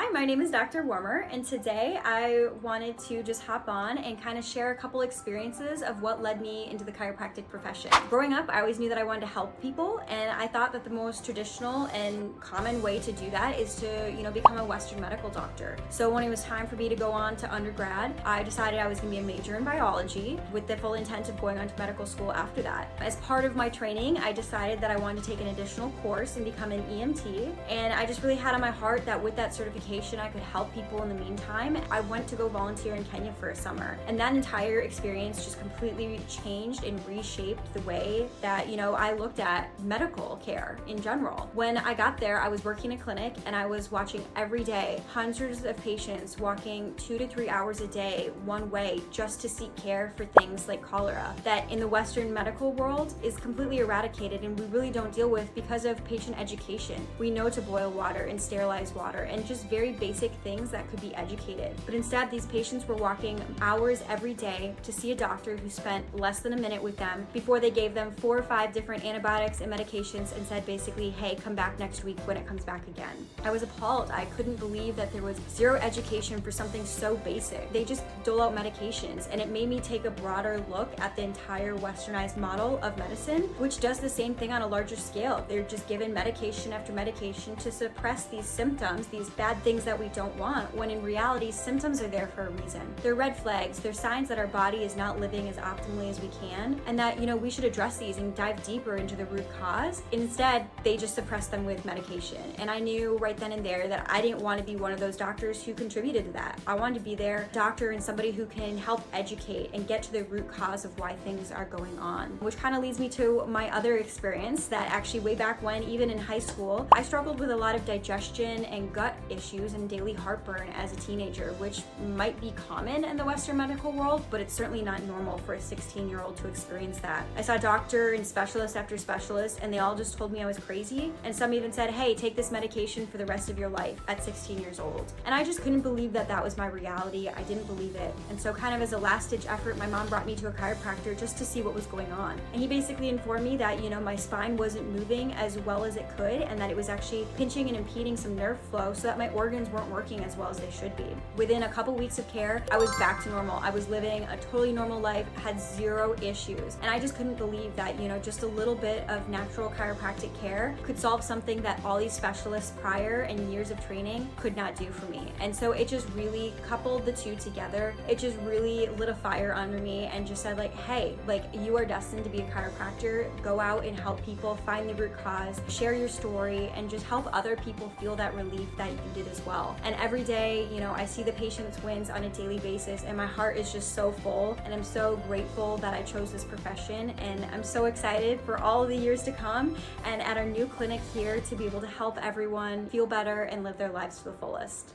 Hi, my name is Dr. Woermer, and today I wanted to just hop on and kind of share a couple experiences of what led me into the chiropractic profession. Growing up, I always knew that I wanted to help people, and I thought that the most traditional and common way to do that is to, become a Western medical doctor. So when it was time for me to go on to undergrad, I decided I was going to be a major in biology with the full intent of going on to medical school after that. As part of my training, I decided that I wanted to take an additional course and become an EMT, and I just really had on my heart that with that certification I could help people in the meantime. I went to go volunteer in Kenya for a summer, and that entire experience just completely changed and reshaped the way that I looked at medical care in general. When I got there, I was working a clinic and I was watching every day hundreds of patients walking 2 to 3 hours a day one way just to seek care for things like cholera that in the Western medical world is completely eradicated and we really don't deal with because of patient education. We know to boil water and sterilize water and just very basic things that could be educated. But instead, these patients were walking hours every day to see a doctor who spent less than a minute with them before they gave them 4 or 5 different antibiotics and medications and said basically, hey, come back next week when it comes back again. I was appalled. I couldn't believe that there was zero education for something so basic. They just dole out medications, and it made me take a broader look at the entire westernized model of medicine, which does the same thing on a larger scale. They're just given medication after medication to suppress these symptoms, these bad things that we don't want, when in reality, symptoms are there for a reason. They're red flags. They're signs that our body is not living as optimally as we can, and that, we should address these and dive deeper into the root cause. Instead, they just suppress them with medication. And I knew right then and there that I didn't want to be one of those doctors who contributed to that. I wanted to be their doctor and somebody who can help educate and get to the root cause of why things are going on. Which kind of leads me to my other experience that actually way back when, even in high school, I struggled with a lot of digestion and gut issues and daily heartburn as a teenager, which might be common in the Western medical world, but it's certainly not normal for a 16-year-old to experience that. I saw doctor and specialist after specialist, and they all just told me I was crazy, and some even said, hey, take this medication for the rest of your life at 16 years old. And I just couldn't believe that that was my reality. I didn't believe it. And so kind of as a last-ditch effort, my mom brought me to a chiropractor just to see what was going on. And he basically informed me that, my spine wasn't moving as well as it could, and that it was actually pinching and impeding some nerve flow so that my organs weren't working as well as they should be. Within a couple weeks of care, I was back to normal. I was living a totally normal life, had zero issues. And I just couldn't believe that, just a little bit of natural chiropractic care could solve something that all these specialists prior and years of training could not do for me. And so it just really coupled the two together. It just really lit a fire under me and just said hey, you are destined to be a chiropractor. Go out and help people find the root cause, share your story, and just help other people feel that relief that you did as well. And every day, I see the patients' wins on a daily basis, and my heart is just so full, and I'm so grateful that I chose this profession, and I'm so excited for all of the years to come and at our new clinic here to be able to help everyone feel better and live their lives to the fullest.